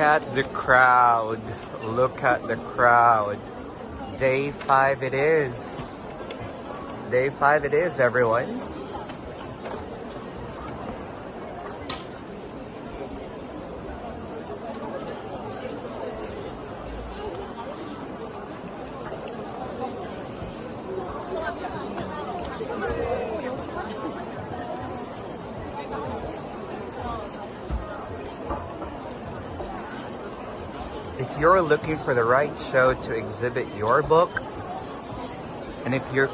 at the crowd. Look at the crowd. Day 5 it is. Day 5 it is, everyone. If you're looking for the right show to exhibit your book, and if you're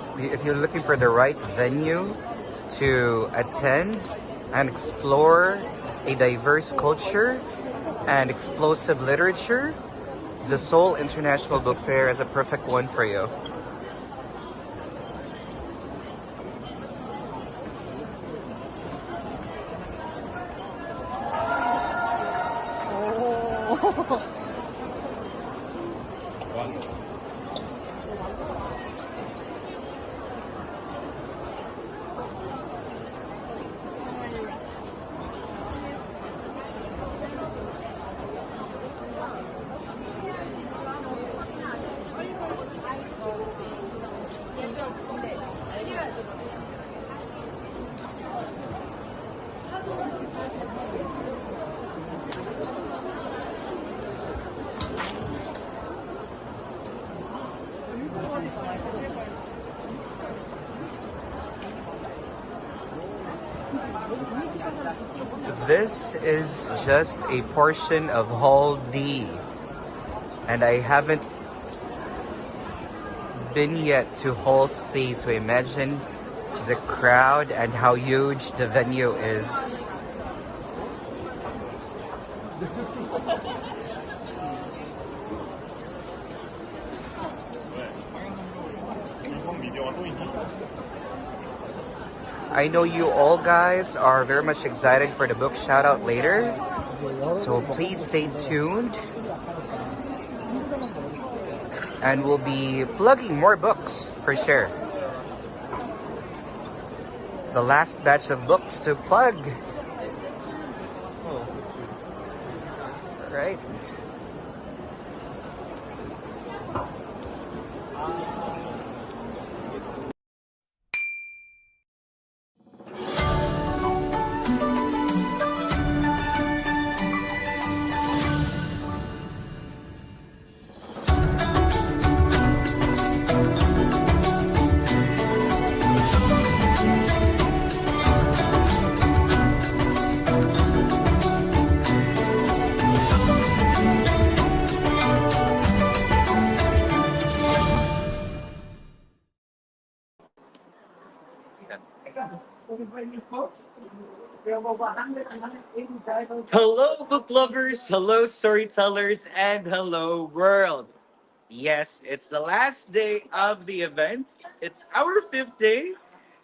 looking for the right venue to attend and explore a diverse culture and explosive literature, the Seoul International Book Fair is a perfect one for you. This is just a portion of Hall D, and I haven't been yet to Hall C, so imagine the crowd and how huge the venue is. I know you all guys are very much excited for the book shout out later, so please stay tuned. And we'll be plugging more books for sure. The last batch of books to plug. Right? Hello, book lovers, hello, storytellers, and hello, world. Yes, it's the last day of the event. It's our 5th day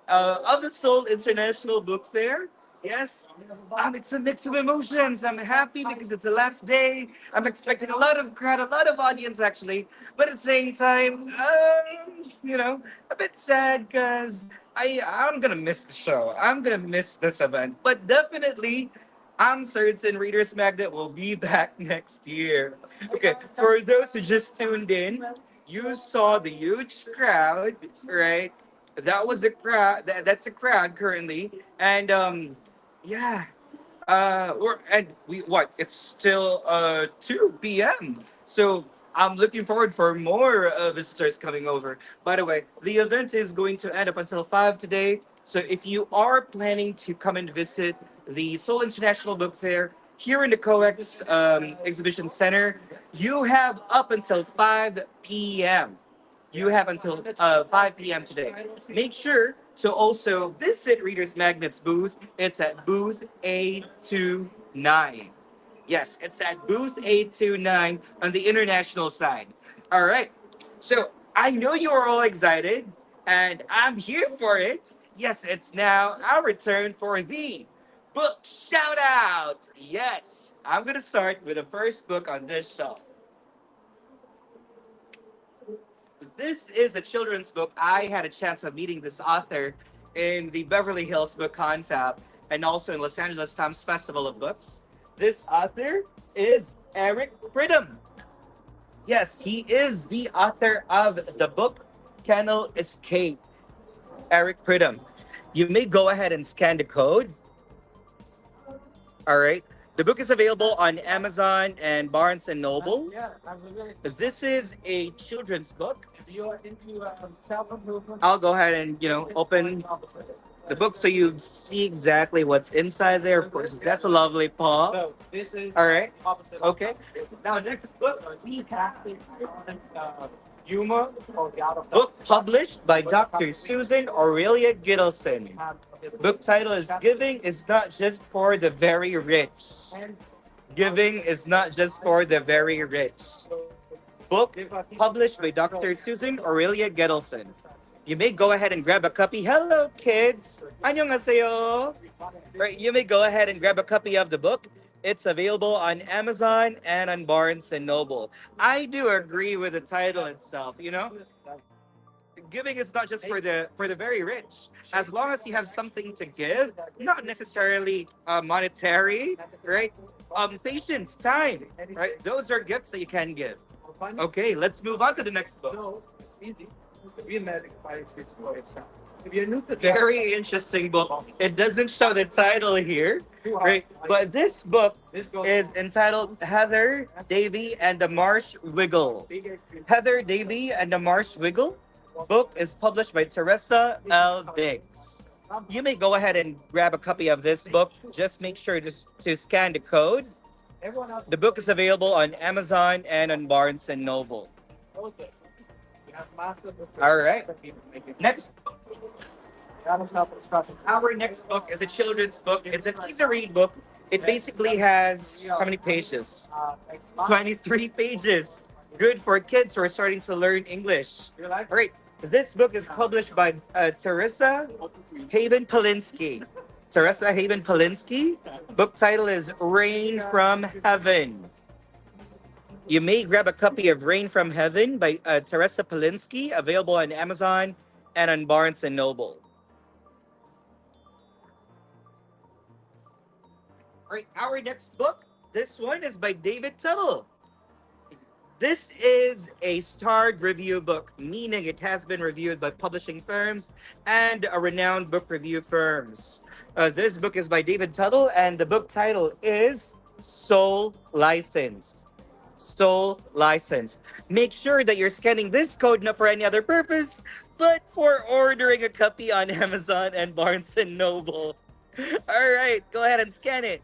of the Seoul International Book Fair. Yes, it's a mix of emotions. I'm happy because it's the last day. I'm expecting a lot of crowd, a lot of audience actually, but at the same time, a bit sad because I'm gonna miss the show. I'm gonna miss this event, but definitely. I'm certain Readers Magnet will be back next year. Okay, for those who just tuned in, you saw the huge crowd, right? That was a crowd. That's a crowd currently, and yeah. We what? It's still 2 p.m. So I'm looking forward for more visitors coming over. By the way, the event is going to end up until 5 today. So if you are planning to come and visit the Seoul International Book Fair here in the COEX Exhibition Center, you have up until 5 p.m. You have until 5 p.m. today. Make sure to also visit Readers Magnet's booth. It's at booth A29. Yes, it's at booth A29 on the international side. All right. So I know you are all excited, and I'm here for it. Yes, it's now our turn for the book shout out. Yes, I'm going to start with the first book on this shelf. This is a children's book. I had a chance of meeting this author in the Beverly Hills Book Confab and also in Los Angeles Times Festival of Books. This author is Eric Pridham. Yes, he is the author of the book Kennel Escape. Eric Pridham. You may go ahead and scan the code. All right. The book is available on Amazon and Barnes and Noble. This is a children's book. I'll go ahead and open the book so you see exactly what's inside there. Of course, that's a lovely paw. All right. Okay. Now, next book. Book published by Dr. Susan Aurelia Gittleson. Book title is Giving is Not Just for the Very Rich. Giving is not just for the very rich. Book published by Dr. Susan Aurelia Gittleson. You may go ahead and grab a copy. Hello, kids. 안녕하세요. Right, you may go ahead and grab a copy of the book. It's available on Amazon and on Barnes and Noble. I do agree with the title itself. Giving is not just for the very rich. As long as you have something to give, not necessarily monetary, right? Patience, time, right? Those are gifts that you can give. Okay, let's move on to the next book. Very interesting book. It doesn't show the title here, right? But this book is entitled Heather, Davy, and the Marsh Wiggle. Heather, Davy, and the Marsh Wiggle. Book is published by Teresa L. Diggs. You may go ahead and grab a copy of this book. Just make sure to scan the code. The book is available on Amazon and on Barnes and Noble. All right. Next book. Our next book is a children's book. It's an easy-read book. It basically has how many pages? 23 pages. Good for kids who are starting to learn English. All right. This book is published by Teresa Haven Polinsky. Teresa Haven Polinsky. Book title is Rain from Heaven. You may grab a copy of Rain from Heaven by Teresa Polinsky, available on Amazon and on Barnes and Noble. All right, our next book. This one is by David Tuttle. This is a starred review book, meaning it has been reviewed by publishing firms and renowned book review firms. This book is by David Tuttle, and the book title is Seoul Licensed. Seoul Licensed. Make sure that you're scanning this code not for any other purpose, but for ordering a copy on Amazon and Barnes and Noble. All right, go ahead and scan it.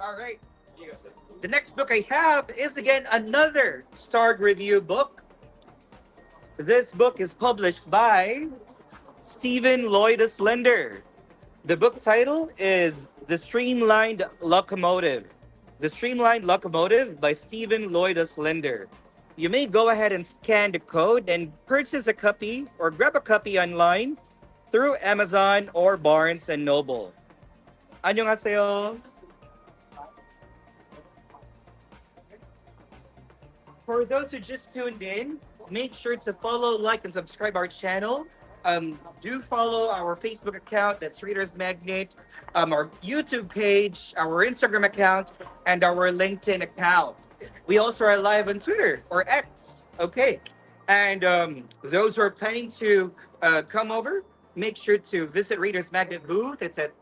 All right. The next book I have is again another starred review book. This book is published by Stephen Lloydus Linder. The book title is The Streamlined Locomotive. The Streamlined Locomotive by Stephen Lloydus Linder. You may go ahead and scan the code and purchase a copy or grab a copy online through Amazon or Barnes and Noble. 안녕하세요. For those who just tuned in, make sure to follow, like, and subscribe our channel. Do follow our Facebook account, that's ReadersMagnet, our YouTube page, our Instagram account, and our LinkedIn account. We also are live on Twitter or X. Okay. And those who are planning to come over, make sure to visit Reader's Magnet booth. It's at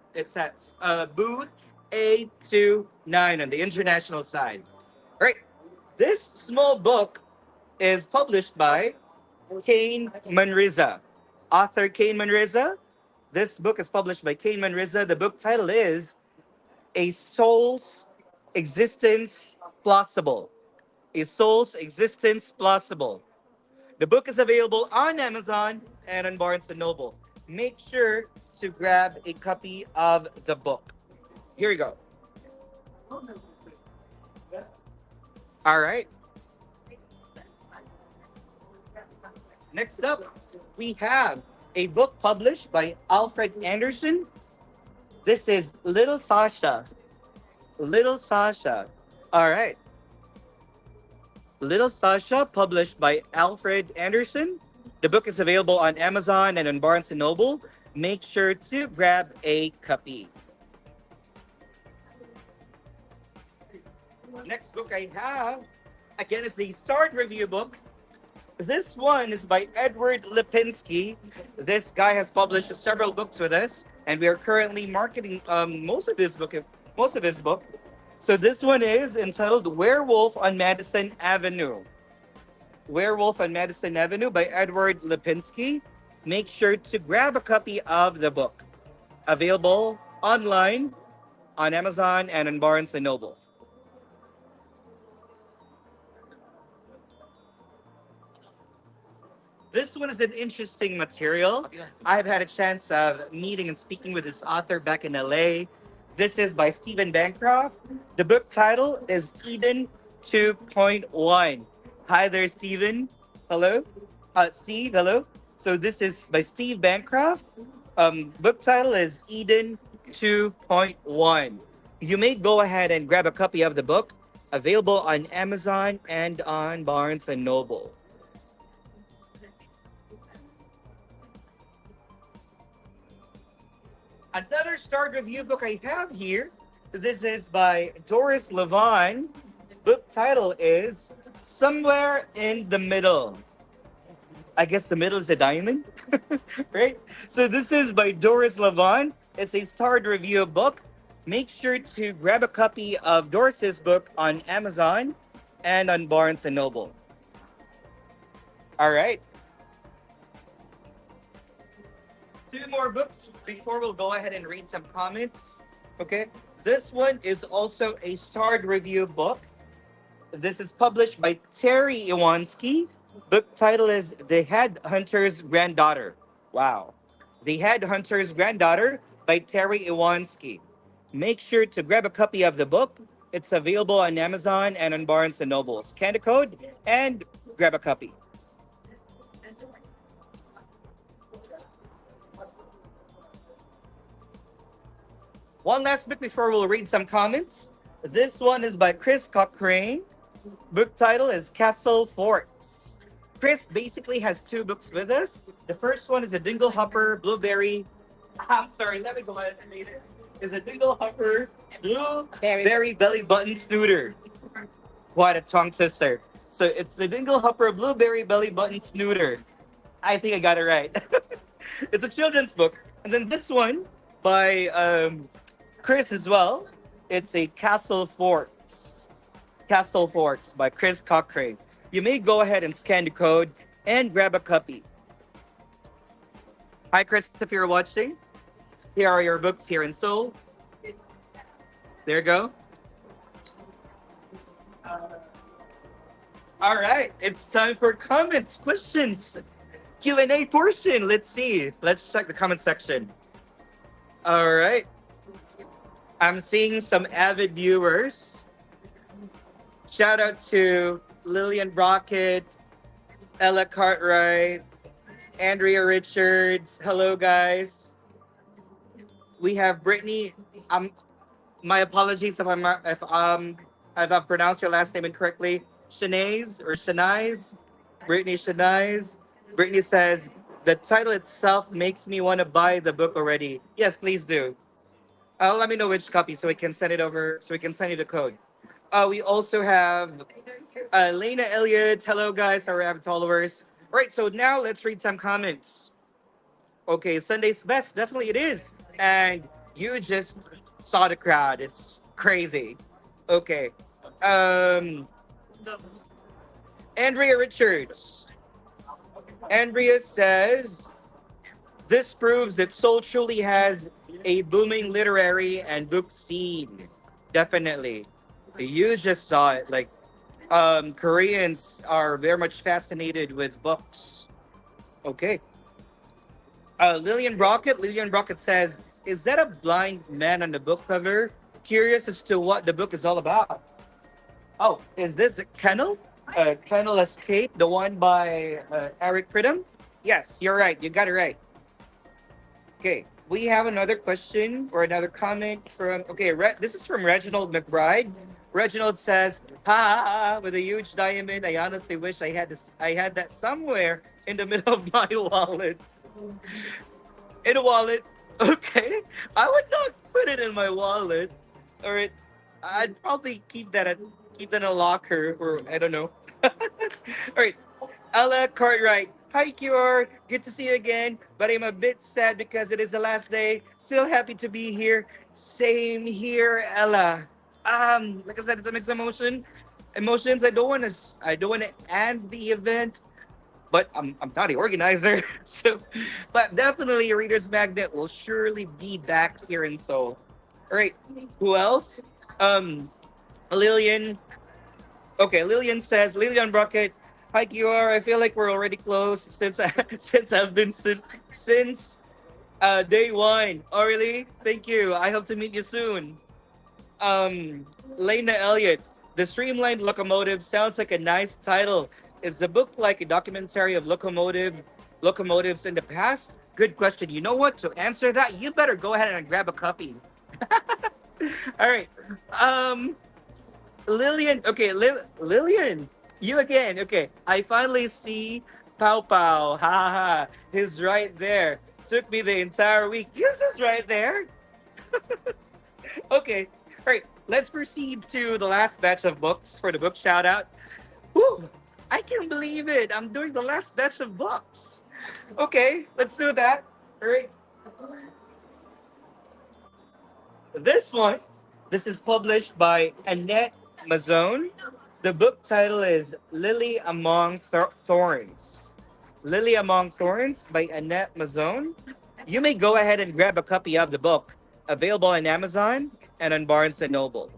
booth A29 on the international side. All right. This small book is published by Kane Manriza. Author Kane Manriza. This book is published by Kane Manriza. The book title is A Soul's Existence Plausible. A Soul's Existence Plausible. The book is available on Amazon and on Barnes & Noble. Make sure to grab a copy of the book. Here we go. All right. Next up, we have a book published by Alfred Anderson. This is Little Sasha. Little Sasha. All right. Little Sasha, published by Alfred Anderson. The book is available on Amazon and on Barnes & Noble. Make sure to grab a copy. Next book I have, again, is a starred review book. This one is by Edward Lipinski. This guy has published several books with us, and we are currently marketing most of his book. Most of his book. So this one is entitled "Werewolf on Madison Avenue." "Werewolf on Madison Avenue" by Edward Lipinski. Make sure to grab a copy of the book. Available online on Amazon and on Barnes and Noble. This one is an interesting material. I've had a chance of meeting and speaking with this author back in LA. This is by Stephen Bancroft. The book title is Eden 2.1. Hi there, Stephen. Hello. Steve, hello. So this is by Steve Bancroft. Book title is Eden 2.1. You may go ahead and grab a copy of the book, available on Amazon and on Barnes and Noble. Another start review book I have here. This is by Doris Levon. Book title is Somewhere in the Middle. I guess the middle is a diamond, right? So this is by Doris Levon. It's a starred review book. Make sure to grab a copy of Doris's book on Amazon and on Barnes and Noble. All right. Two more books before we'll go ahead and read some comments. Okay. This one is also a starred review book. This is published by Terry Iwanski. Book title is The Headhunter's Granddaughter. Wow. The Headhunter's Granddaughter by Terry Iwanski. Make sure to grab a copy of the book. It's available on Amazon and on Barnes and Noble. Scan the code and grab a copy. One last book before we'll read some comments. This one is by Chris Cochrane. Book title is Castle Forks. Chris basically has two books with us. The first one is a Dinglehopper Blueberry. I'm sorry, let me go ahead and read it. Is a Dinglehopper Blueberry Belly Button Snooter. What a tongue twister. So it's the Dinglehopper Blueberry Belly Button Snooter. I think I got it right. It's a children's book. And then this one by Chris as well. It's a Castle Forks. Castle Forks by Chris Cochrane. You may go ahead and scan the code and grab a copy. Hi, Chris, if you're watching. Here are your books here in Seoul. There you go. All right, it's time for comments, questions, Q&A portion. Let's see. Let's check the comment section. All right. I'm seeing some avid viewers. Shout out to Lillian Brockett, Ella Cartwright, Andrea Richards. Hello, guys. We have Brittany. My apologies if I've pronounced your last name incorrectly. Shanice. Brittany Shanice. Brittany says the title itself makes me want to buy the book already. Yes, please do. Let me know which copy so we can send it over. So we can send you the code. We also have Lena Elliott. Hello, guys, our avid followers. All right, so now let's read some comments. Okay, Sunday's best. Definitely it is. And you just saw the crowd. It's crazy. Okay. Andrea Richards. Andrea says, this proves that Seoul truly has a booming literary and book scene. Definitely. You just saw it. Like, Koreans are very much fascinated with books. Okay. Lillian Brockett says, is that a blind man on the book cover? Curious as to what the book is all about. Oh, is this Kennel? Kennel Escape, the one by Eric Pridham? Yes, you're right. You got it right. Okay, we have another question or another comment from, okay, this is from Reginald McBride. Reginald says, ha, with a huge diamond. I honestly wish I had that somewhere in the middle of my wallet. In a wallet. Okay. I would not put it in my wallet. All right. I'd probably keep that keep it in a locker, or I don't know. All right, Ella Cartwright. Hi, Kior. Good to see you again. But I'm a bit sad because it is the last day. Still happy to be here. Same here, Ella. Like I said, it's a mixed emotions. I don't want to end the event, but I'm not the organizer. So, but definitely, Readers Magnet will surely be back here in Seoul. All right, who else? Um, Lillian. Okay, Lillian says, Lillian Brockett, hi Kior, I feel like we're already close since since I've been since day one. Oh really? Thank you. I hope to meet you soon. Um, Lena Elliott, the Streamlined Locomotive sounds like a nice title. Is the book like a documentary of locomotives in the past? Good question. You know what? To answer that, you better go ahead and grab a copy. All right. Um, Lillian, okay, Lillian, you again. Okay, I finally see Pow Pow. Ha ha ha. He's right there. Took me the entire week. He's just right there. Okay, all right. Let's proceed to the last batch of books for the book shout out. Woo! I can't believe it. I'm doing the last batch of books. Okay, let's do that. All right. This one, this is published by Annette Mazone. The book title is Lily Among Thorns. Lily Among Thorns by Annette Mazone. You may go ahead and grab a copy of the book, available on Amazon and on Barnes and Noble.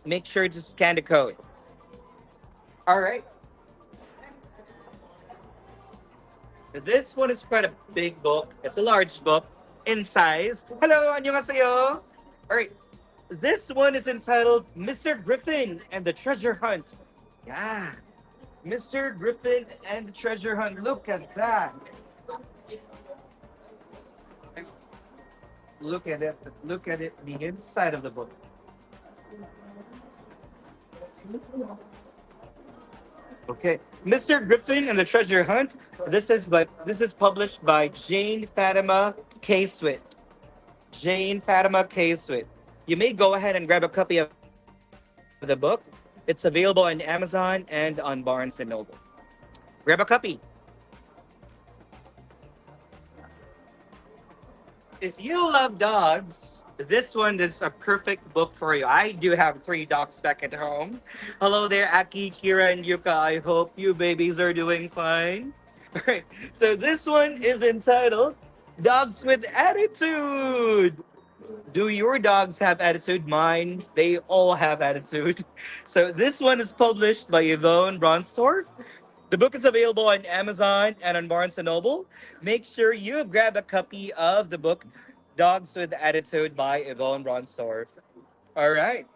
Make sure to scan the code. All right. This one is quite a big book. It's a large book in size. Hello, annyeonghaseyo. All right. This one is entitled Mr. Griffin and the Treasure Hunt. Yeah. Mr. Griffin and the Treasure Hunt. Look at that. Look at it. Look at it. The inside of the book. Okay. Mr. Griffin and the Treasure Hunt. This is published by Jane Fatima K-Swift. Jane Fatima K-Swift. You may go ahead and grab a copy of the book. It's available on Amazon and on Barnes and Noble. Grab a copy. If you love dogs, this one is a perfect book for you. I do have 3 dogs back at home. Hello there, Aki, Kira, and Yuka. I hope you babies are doing fine. All right. So this one is entitled Dogs with Attitude. Do your dogs have attitude? Mine, they all have attitude. So this one is published by Yvonne Bronstorff. The book is available on Amazon and on Barnes and Noble. Make sure you grab a copy of the book Dogs with Attitude by Yvonne Bronstorff. All right.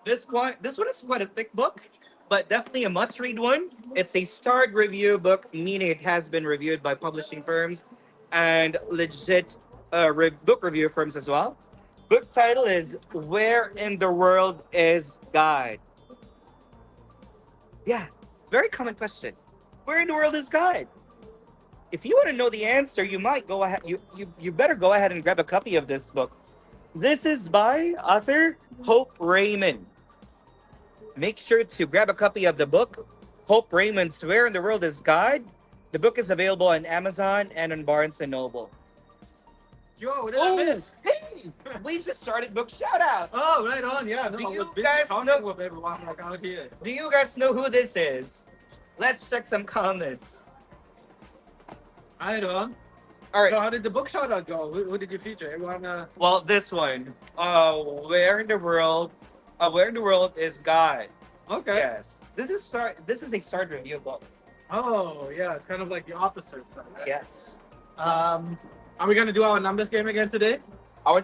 This one is quite a thick book, but definitely a must-read one. It's a starred review book, meaning it has been reviewed by publishing firms and legit book review firms as well. Book title is Where in the World is God? Yeah, very common question. Where in the world is God? If you want to know the answer, you might go ahead. You better go ahead and grab a copy of this book. This is by author Hope Raymond. Make sure to grab a copy of the book, Hope Raymond's Where in the World is God? The book is available on Amazon and on Barnes and Noble. Yo, what did I miss? Hey, we just started book shout out. Oh, right on, yeah. No, Do I you was busy guys talking know- with everyone like out here. Do you guys know who this is? Let's check some comments. Right on. All right. So how did the book shout out go? Who did you feature? Everyone, Well, this one. Where in the world? Where in the world is God? okay. Yes. This is a starred review book. Oh, yeah, it's kind of like the opposite side. Yes. Are we gonna do our numbers game again today?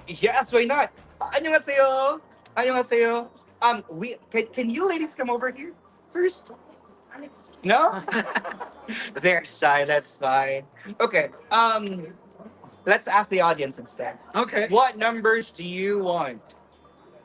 Yes, why not? 안녕하세요. 안녕하세요. Can you ladies come over here first? No? They're shy, that's fine. Okay. Let's ask the audience instead. Okay. What numbers do you want?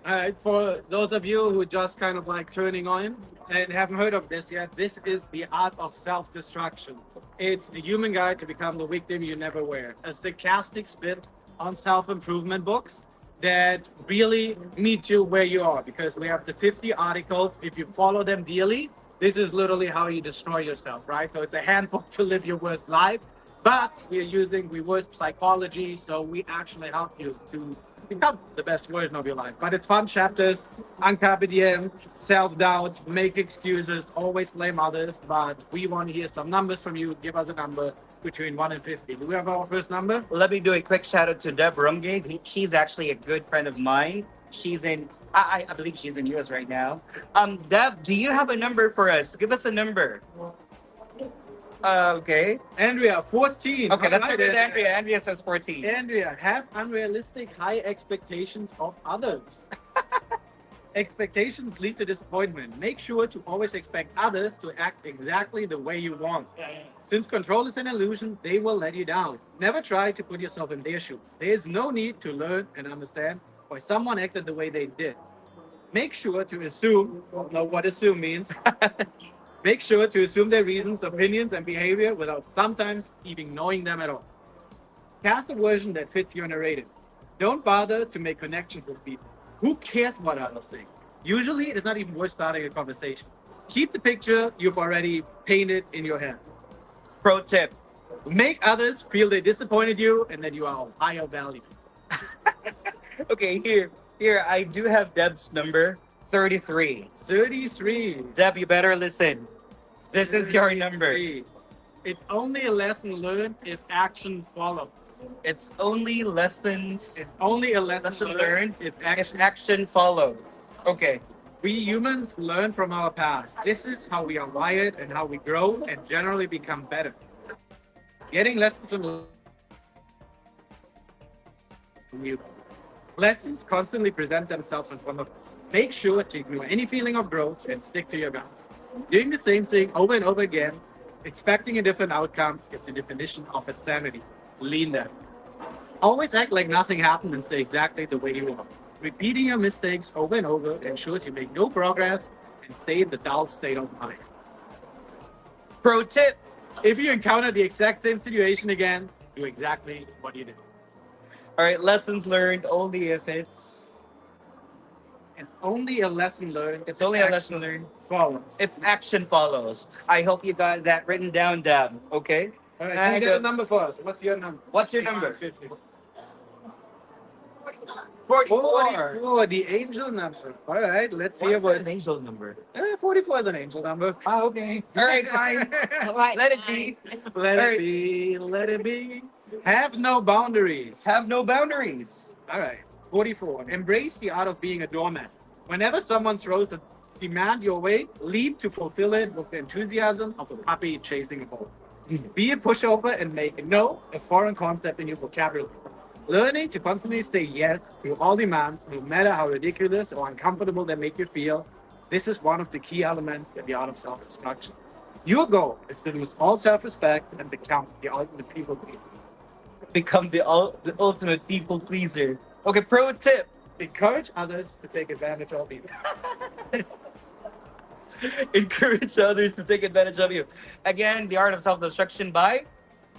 All right, for those of you who just kind of like tuning on and haven't heard of this yet, this is The Art of Self-Destruction. It's the human guide to become the victim you never were. A sarcastic spin on self-improvement books. that really meet you where you are, because we have the 50 articles. If you follow them daily, this is literally how you destroy yourself, right? So it's a handbook to live your worst life, but we're using reverse psychology, so we actually help you to become the best version of your life. But it's fun chapters, uncarpe self-doubt, make excuses, always blame others. But we want to hear some numbers from you. Give us a number between 1 and 50. Do we have our first number? Let me do a quick shout out to Deb Rumgate. She's actually a good friend of mine. She's in, I believe she's in US right now. Deb, do you have a number for us? Give us a number. Okay. Andrea, 14. Okay, let's start with Andrea. Andrea. Andrea says 14. Andrea, have unrealistic high expectations of others. Expectations lead to disappointment. Make sure to always expect others to act exactly the way you want. Since control is an illusion, they will let you down. Never try to put yourself in their shoes. There is no need to learn and understand why someone acted the way they did. Make sure to assume, don't know what assume means. Make sure to assume their reasons, opinions, and behavior without sometimes even knowing them at all. Cast a version that fits your narrative. Don't bother to make connections with people. Who cares what others think? Usually, it's not even worth starting a conversation. Keep the picture you've already painted in your head. Pro tip. Make others feel they disappointed you and that you are of higher value. Okay, here, I do have Deb's number 33. 33. Deb, you better listen. This is your number. 33. It's only a lesson learned if action follows. It's only lessons. It's only a lesson Lesson learned learned if if action. action follows. Okay. We humans learn from our past. This is how we are wired and how we grow and generally become better. Getting lessons from you. Lessons constantly present themselves in front of us. Make sure to ignore any feeling of growth and stick to your guns. Doing the same thing over and over again, expecting a different outcome, is the definition of insanity. Lean there. Always act like nothing happened and stay exactly the way you are. Repeating your mistakes over and over ensures you make no progress and stay in the dull state of mind. Pro tip. If you encounter the exact same situation again, do exactly what you did. All right, lessons learned only if it's only a lesson learned. It's only a lesson learned follows. if action follows. I hope you got that written down, Deb. Okay. All right, And, you get a number for us. What's your number? What's your number? 50. 44. 44, the angel number. All right, let's hear What's what. an angel number? 44 is an angel number. Ah, okay. All right, fine. Let it be. Let All it right. be. Let it be. Have no boundaries. Have no boundaries. All right. 44. Embrace the art of being a doormat. Whenever someone throws a demand your way, leap to fulfill it with the enthusiasm of a puppy chasing a ball. Be a pushover and make no a foreign concept in your vocabulary. Learning to constantly say yes to all demands, no matter how ridiculous or uncomfortable they make you feel, this is one of the key elements in the art of self-destruction. Your goal is to lose all self-respect and become the ultimate people pleaser. Become the ultimate people pleaser. Okay, pro tip. Encourage others to take advantage of you. Encourage others to take advantage of you. Again, The Art of Self-Destruction by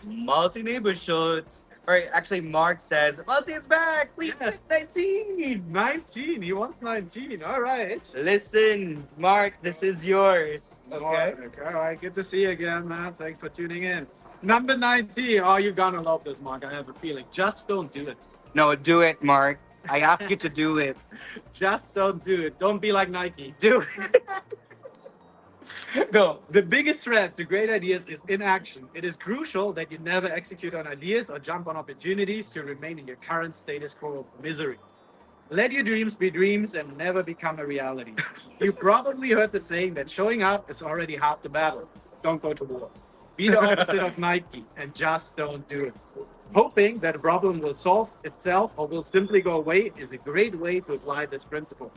Multi Neighbor Schutz. All right, actually, Mark says, Multi is back. Please Yes. pick 19. 19. He wants 19. All right. Listen, Mark, this is yours. Okay. All right. Good to see you again, man. Thanks for tuning in. Number 19. Oh, you're going to love this, Mark. I have a feeling. Just don't do it. No, do it, Mark. I ask you to do it. Just don't do it. Don't be like Nike. Do it. Go. The biggest threat to great ideas is inaction. It is crucial that you never execute on ideas or jump on opportunities to remain in your current status quo of misery. Let your dreams be dreams and never become a reality. You probably heard the saying that showing up is already half the battle. Don't go to war. Be the opposite of Nike and just don't do it. Hoping that a problem will solve itself or will simply go away is a great way to apply this principle.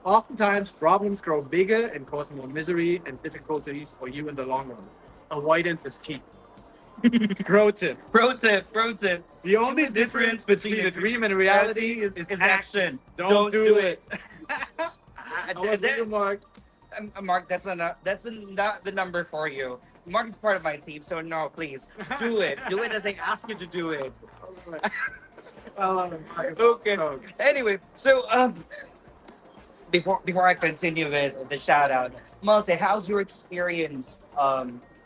Oftentimes, problems grow bigger and cause more misery and difficulties for you in the long run. Avoidance is key. Pro tip. Pro tip. Pro tip. The only difference between a dream and a reality is action. Don't do it. Uh, I was that- Mark. Mark, that's not the number for you. Mark is part of my team, so no, please do it. Do it as I ask you to do it. Okay. Anyway, so before I continue with the shout out, Malte, how's your experience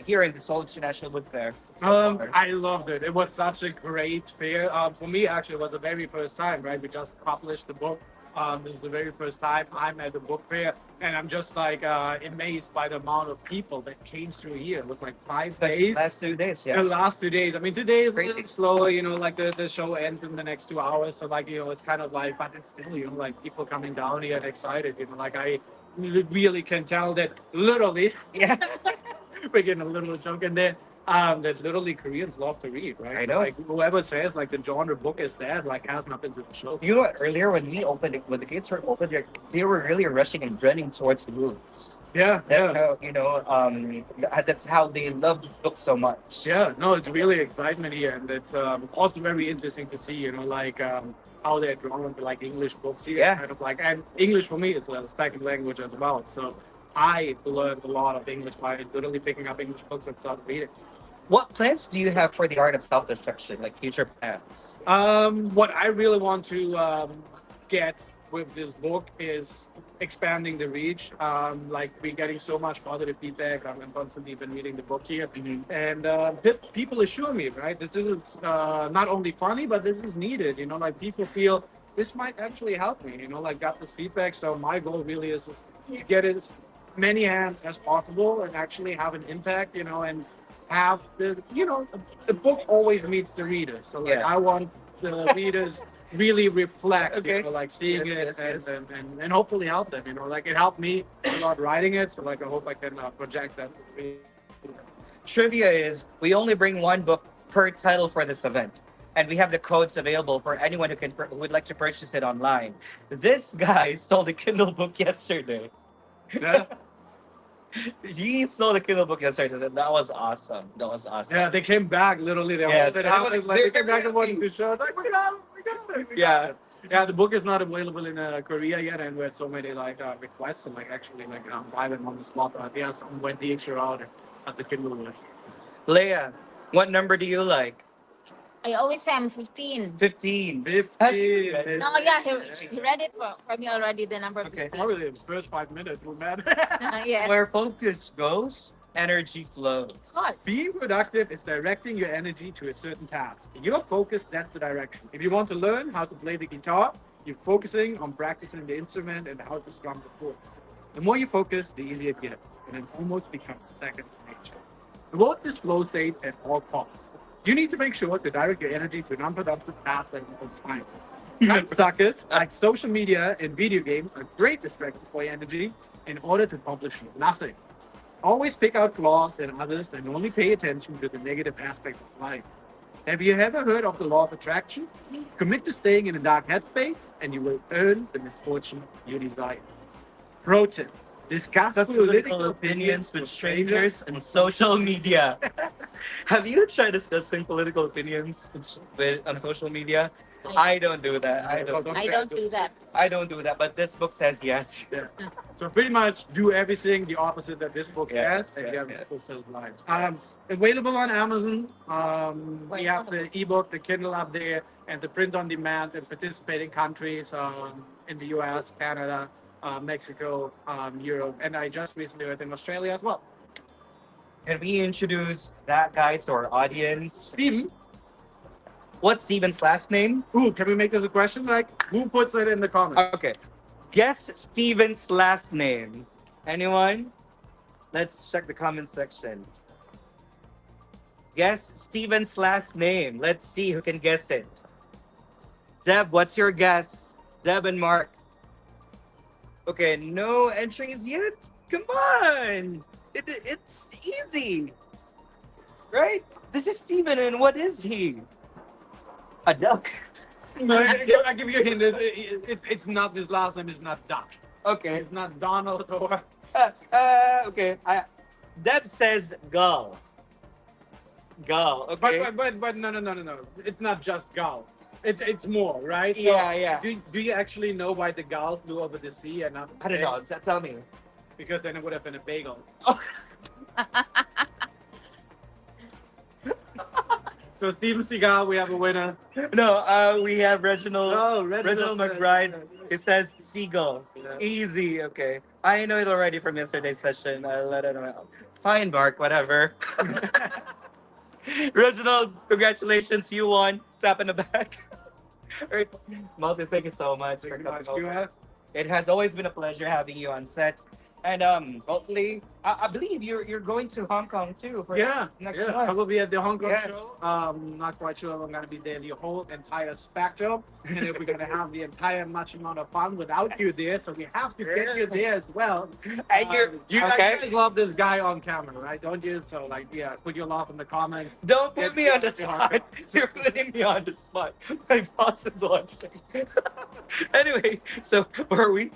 here in the Seoul International Book Fair so far? I loved it. It was such a great fair. For me, actually, it was the very first time, right? We just published the book. This is the very first time I'm at the book fair, and I'm just like amazed by the amount of people that came through here. It was like 5 days. Last 2 days, The yeah. last 2 days. I mean, today is a Crazy. little slower, like the show ends in the next 2 hours. So like, it's kind of like, but it's still, like people coming down here and excited, like I really can tell that literally, Yeah. we're getting a little joke in there. That literally Koreans love to read, right? I know. Like whoever says like the genre book is dead, like has nothing to the show. You know what? Earlier when we opened it, when the gates were open, they were really rushing and running towards the rooms. Yeah, That's yeah. how that's how they love books so much. Yeah, no, it's really excitement here, and it's also very interesting to see, like how they're drawn to like English books here. Yeah. Kind of like, and English for me is a second language as well. So I learned a lot of English by literally picking up English books and started reading. What plans do you have for the art of self-destruction, like future plans? What I really want to get with this book is expanding the reach. Like we're getting so much positive feedback. I'm constantly been reading the book here, and people assure me, right? This is not only funny, but this is needed. Like people feel this might actually help me. Like got this feedback. So my goal really is to get as many hands as possible and actually have an impact. And have the book always meets the reader. So like Yeah. I want the readers really reflect, Okay. like seeing Yes, it yes, yes. and hopefully help them. Like it helped me a lot writing it. So like I hope I can project that. Trivia is we only bring one book per title for this event. And we have the codes available for anyone who would like to purchase it online. This guy sold a Kindle book yesterday. Yeah. He sold a Kindle book yesterday. That was awesome. That was awesome. Yeah, they came back literally. They Yes, yes, and like they came back and wanted to show. Like we got it, we got it. Yeah. Yeah, the book is not available in Korea yet, and we had so many like requests and like actually like buy them on the spot. Yeah, some went the extra out at the Kindle list. Leia, what number do you like? I always say I'm 15. 15. 15. No, yeah, he read it for me already, the number Okay. 15. Probably the first 5 minutes, we're mad. Yes. Where focus goes, energy flows. Of Being productive is directing your energy to a certain task. Your focus sets the direction. If you want to learn how to play the guitar, you're focusing on practicing the instrument and how to strum the chords. The more you focus, the easier it gets, and it almost becomes second nature. Avoid this flow state at all costs. You need to make sure to direct your energy to non-productive tasks at all times. Time suckers like social media and video games are great distractors for your energy in order to accomplish nothing. Always pick out flaws in others and only pay attention to the negative aspects of life. Have you ever heard of the law of attraction? Commit to staying in a dark headspace and you will earn the misfortune you desire. Pro tip. Discuss Political opinions with strangers and social media. Have you tried discussing political opinions on social media? I don't do that. I don't do that. I don't do that. But this book says yes. Yeah. So pretty much do everything the opposite that this book Yes, has, and yes, you have yes. a fulfilled life. Available on Amazon. We have the ebook, the Kindle up there, and the print on demand in participating countries in the US, Canada, Mexico, Europe, and I just recently read in Australia as well. Can we introduce that guy to our audience? Steven, What's Steven's last name? ooh, can we make this a question? Like, who puts it in the comments? Okay. Guess Steven's last name. Anyone? Let's check the comment section. Guess Steven's last name. Let's see who can guess it. Deb, what's your guess? Deb and Mark. Okay, no entries yet? Come on. It's easy. Right? This is Steven, and what is he? A duck. I give you a hint. It's not, his last name is not Duck. Okay. It's not Donald or... Okay. Deb says gull. Gull. Okay. But no. It's not just gull. It's more, right? So Yeah. Do you actually know why the gull flew over the sea and not? I don't know. Tell me. Because then it would have been a bagel. Oh. So So Steven Seagal, we have a winner. No, we have Reginald. Oh, Reginald Reginald McBride. It says Seagull. Yeah. Easy. Okay. I know it already from yesterday's session. I'll let it know. Fine, Mark. Whatever. Reginald, congratulations. You won. Tap in the back. All right. Malty, thank you so much for coming over. It has always been a pleasure having you on set. And hopefully, I believe you're going to Hong Kong too for Yeah, next yeah. month. I will be at the Hong Kong Yes. show. Not quite sure if I'm gonna be there the whole entire spectrum, and if we're gonna have the entire much amount of fun without you there. So we have to get you there as well. And you okay? You guys love this guy on camera, right? Don't you? So like, yeah, put your love in the comments. Don't put me on the Get to Hong spot. You're putting me on the spot. My boss is watching. Anyway, so where are we?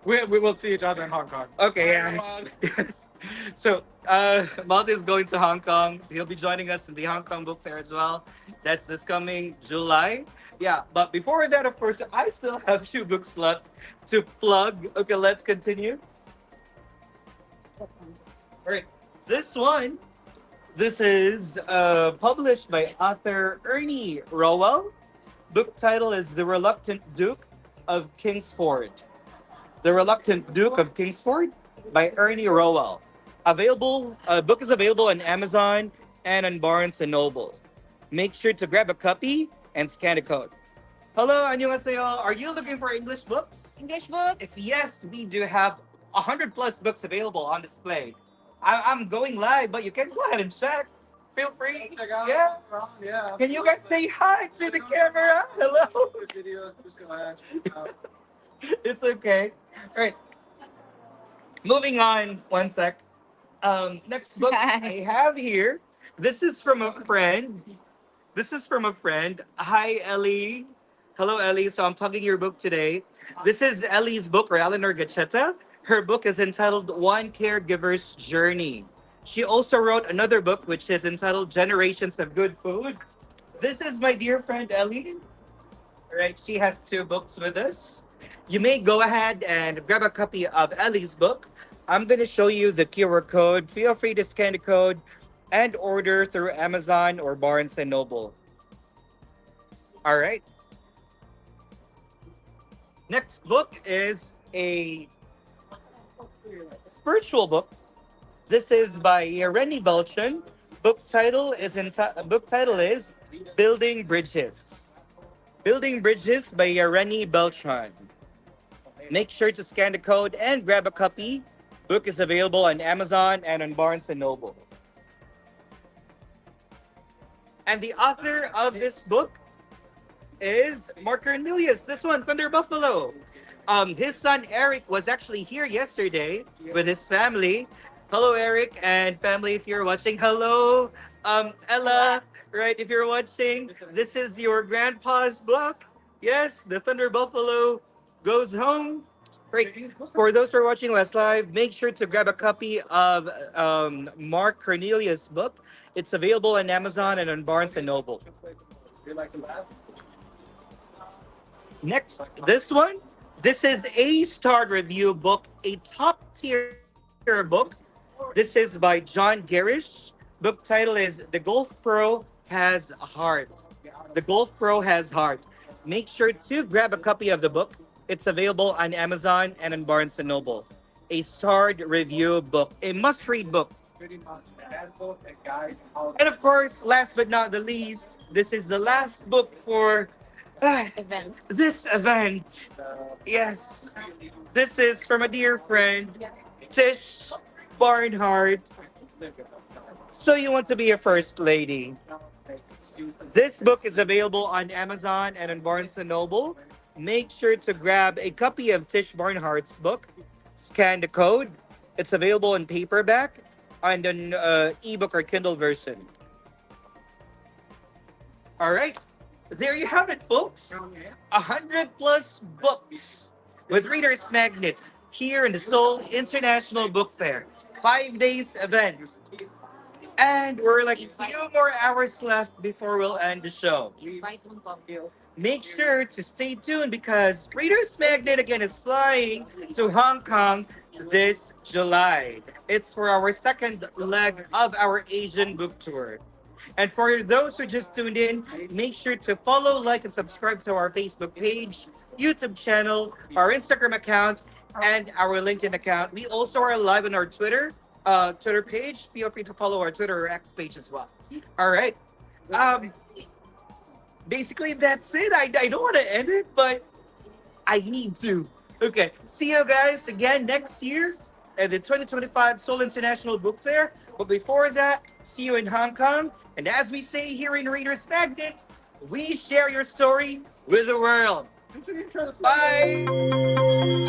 We will see each other in Hong Kong. Okay, yes. Yes. So, Malta is going to Hong Kong. He'll be joining us in the Hong Kong Book Fair as well. That's this coming July. Yeah, but before that, of course, I still have 2 books left to plug. Okay, let's continue. All right, this is published by author Ernie Rowell. Book title is The Reluctant Duke of Kingsford. The Reluctant Duke of Kingsford by Ernie Rowell. Book is available on Amazon and on Barnes and Noble. Make sure to grab a copy and scan the code. Hello, annyeonghaseyo. Are you looking for English books? English book. If yes, we do have 100 plus books available on display. I'm going live, but you can go ahead and check. Feel free. Check out. Yeah. Yeah. Can you guys say hi to the camera? Hello. This video, just go ahead. It's okay. All right. Moving on. One sec. Next book I have here. This is from a friend. Hi, Ellie. Hello, Ellie. So I'm plugging your book today. This is Ellie's book, or Eleanor Gachetta. Her book is entitled One Caregiver's Journey. She also wrote another book, which is entitled Generations of Good Food. This is my dear friend, Ellie. All right. She has 2 books with us. You may go ahead and grab a copy of Ellie's book. I'm going to show you the QR code. Feel free to scan the code and order through Amazon or Barnes and Noble. All right. Next book is a spiritual book. This is by Rennie Belchan. Book title is Building Bridges. Building Bridges by Rennie Belchan. Make sure to scan the code and grab a copy. Book is available on Amazon and on Barnes and Noble. And the author of this book is Mark Cornelius. This one, Thunder Buffalo. His son Eric was actually here yesterday with his family. Hello, Eric and family. If you're watching, hello, Ella. Right, if you're watching, this is your grandpa's book. Yes, the Thunder Buffalo goes home. Great. For those who are watching last live, make sure to grab a copy of Mark Cornelius' book. It's available on Amazon and on Barnes and Noble. Next, this one. This is a star review book, a top tier book. This is by John Garish. Book title is The Golf Pro Has Heart. The Golf Pro Has Heart. Make sure to grab a copy of the book. It's available on Amazon and on Barnes and Noble. A starred review book, a must-read book. And of course, last but not the least, this is the last book for Event. this event. Yes, this is from a dear friend, Tish Barnhart. So you want to be a first lady? This book is available on Amazon and on Barnes and Noble. Make sure to grab a copy of Tish Barnhart's book. Scan the code. It's available in paperback and an ebook or Kindle version. All right. There you have it, folks. 100 plus books with Reader's Magnet here in the Seoul International Book Fair. 5 days event. And we're like a few more hours left before we'll end the show. Right, Hong Kong. Make sure to stay tuned because Reader's Magnet again is flying to Hong Kong this July. It's for our second leg of our Asian book tour. And for those who just tuned in, make sure to follow, like, and subscribe to our Facebook page, YouTube channel, our Instagram account, and our LinkedIn account. We also are live on our Twitter page. Feel free to follow our Twitter or X page as well. All right. Um, Basically, that's it. I don't want to end it, but I need to. Okay. See you guys again next year at the 2025 Seoul International Book Fair. But before that, see you in Hong Kong. And as we say here in Reader's Magnet, we share your story with the world. Bye.